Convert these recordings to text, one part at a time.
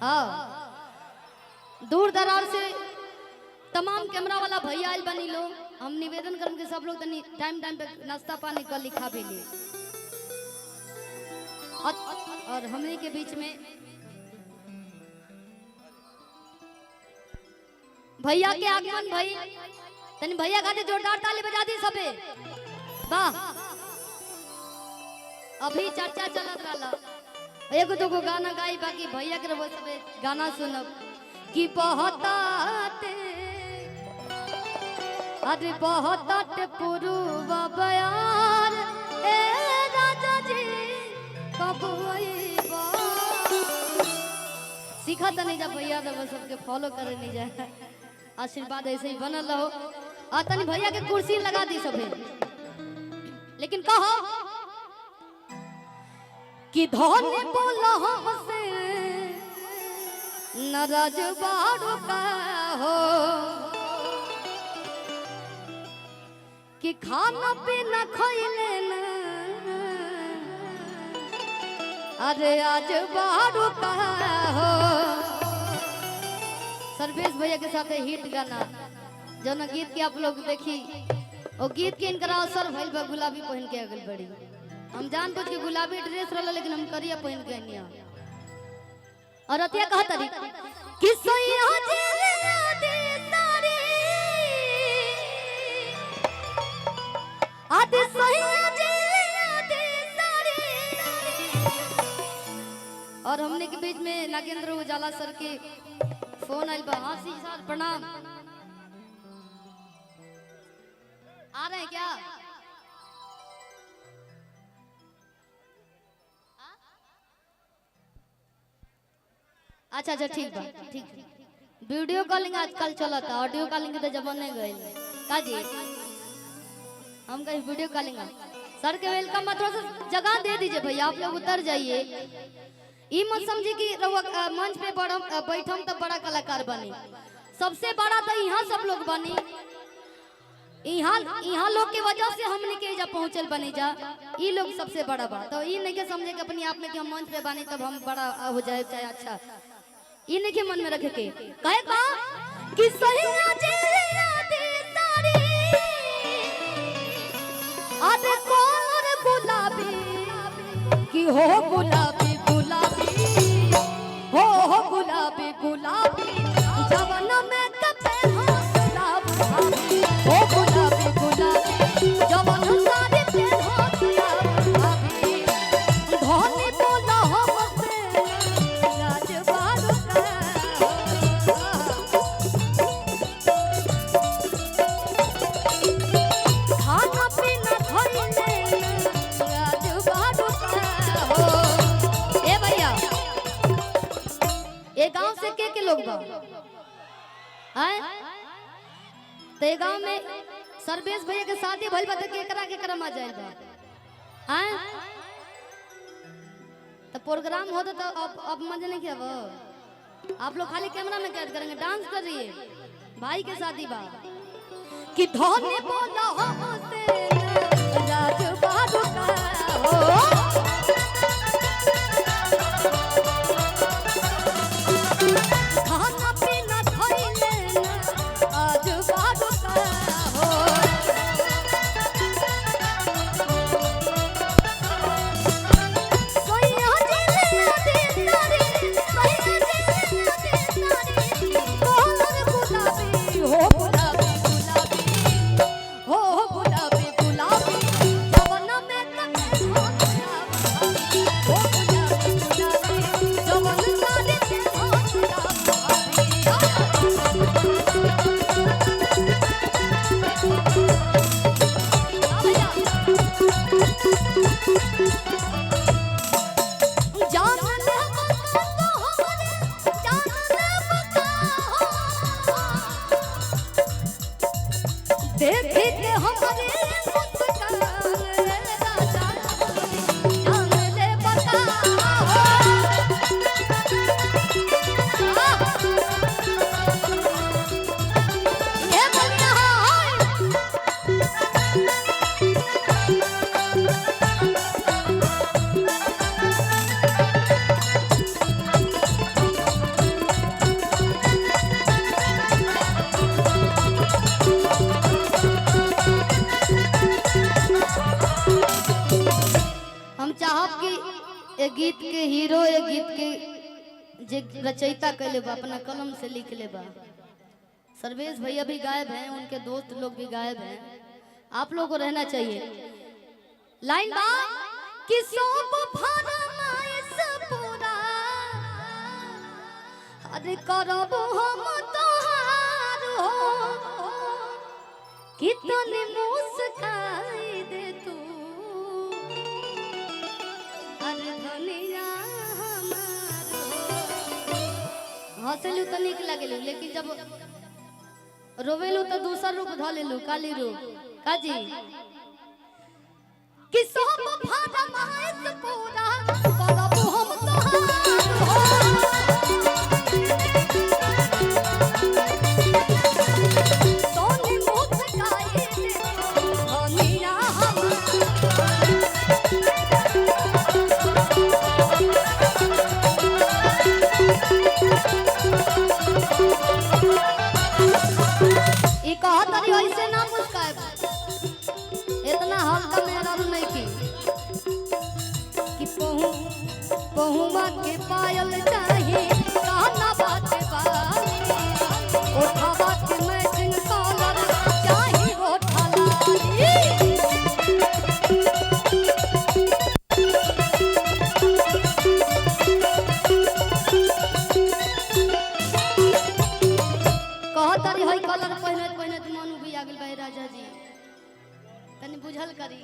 हाँ दूर दरार से तमाम कैमरा वाला भैया आयल बनी लो। हम निवेदन करम के सब लोग तनी टाइम टाइम पे नाश्ता पानी कर लिखा भी लिए। और हमने के बीच में भैया के आगमन भाई तनी भैया खाते जोरदार ताली बजा दी सबे। वाह अभी चर्चा चलत रहा एगो दुगो गाना गाई बाकी भैया के वो सबे गाना सुनब कि बहताते अरे बहताते पुरुब बयार ए राजा जी कब आईबा। सीखा तो नहीं जा भैया तो सबके फॉलो करे नहीं जाए। आशीर्वाद ऐसे ही बनल रहो। आ तनी भैया के कुर्सी लगा दी सबे। लेकिन कहो कि धोने बोला हमसे नाराज बाड़ो का हो कि खाना पीना खइले ना अरे आज बाड़ो का हो। सर्वेश भैया के साथ हिट गाना जो ना गीत के आप लोग देखी और गीत के इनका असर भइल बा गुलाबी पहन के अगल बड़ी। हम जान बुझ के गुलाबी ड्रेस रहला लेकिन हम करिया पहन के आनिया। और अतिया कहा तरी कि सैया जिया दे तारे आदे सैया जिया दे तारे। और हमने के बीच में नागेंद्र उजाला सर के फोन आइल बा। हाँ सी सर प्रणाम। आ रहे हैं क्या? अच्छा अच्छा ठीक बा ठीक। वीडियो कॉलिंग आजकल चलता ऑडियो कॉलिंग के तो जमाने गए का जी। हम कहीं वीडियो कॉलिंग सर के वेलकम थोड़ा सा जगह दे दीजिए भैया। आप लोग उतर जाइए। ई मत समझी कि मंच पे बैठम तो बड़ा कलाकार बनी। सबसे बड़ा तो यहाँ सब लोग बनी। यहाँ लोग के वजह से हमने के जा पहुँचल बनी जा। ई लोग सबसे बड़ा बात तो ई नहीं के समझे कि अपने आप में कि हम मंच पे बनी तब हम बड़ा हो जाए चाहे अच्छा। ई नहीं के मन में रखे के कहे का कि सैया जिया दे तारी आदे कोर गुलाबी कि हो गुलाबी गुलाबी हो गुलाबी गुलाबी जवन में कपे हौसला भाभी हो गुलाबी गुलाबी जवन सारी पे हौसला भाभी धोनी बोला हमसे राज बारू खाना पीना खइले राज बारू हो। ए भैया ये गांव से के लोग बा हैं ते गांव में सर्वेश भैया के शादी भइल बा त केकरा मा जाइल बा हैं तो प्रोग्राम होता तो अब मजे नहीं खेब। आप लोग खाली कैमरा में कैद करेंगे डांस कर रही है भाई के शादी बा कि धोने बोला हमसे राज बारू का हो। खाना पीना खइले आज बारू का हो। सैया जिया दे तारी सैया जिया दे तारी कोलर गुलाबी हो गुलाबी गुलाबी हो गुलाबी हीरो ये गीत के जे रचयिता कैले बा अपना कलम से लिख ले बा। सर्वेश भैया भी गायब हैं, उनके दोस्त लोग भी गायब हैं। आप लोगों को रहना चाहिए। लाइन बा कि सब फरमाइश पूरा अरे करब हम तोहार हो, कितने मुस्काई दे तू अरे धनिया हमार हो। हंसलू तो निक लगेलू, लेकिन जब रोवेलू तो दूसरा रूप ध लेलू, काली रूप। काजी कि सब फरमाइश पूरा करब हम तोहार हो, सोनी मुस्काई दे धनिया हमार। ई कहा तरी ऐसे ना मुस्काए, इतना हल्का मेरा नहीं कि पहुमा के पायल चाहिए कहना बात बात, ओठा के मैचिंग कॉलर चाहिए ओठा लाली। कहतरी हई कलर पहनत पहनत मन भी आ गेल भाई राजा जी, तनी बुझल करी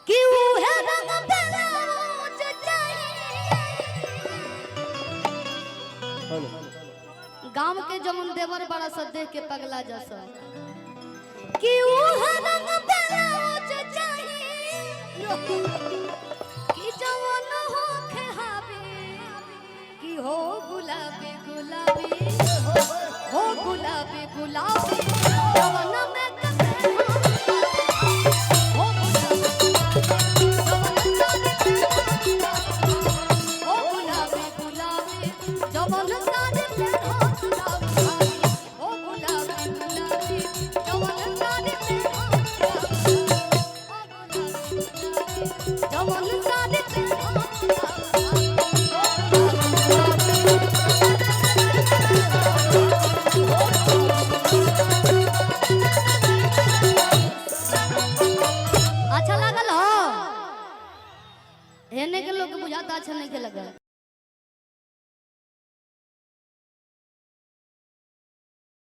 कि उहे रंग ब्लाउज चाहिए। गांव के जमन देवर बड़ा सा देख के पगला जैसा कि उहे रंग ब्लाउज चाहिए कि जवन हो खेहाबे कि हो गुलाबी गुलाबी हो गुलाबी गुलाबी जवन में हो गुलाबी गुलाबी जवन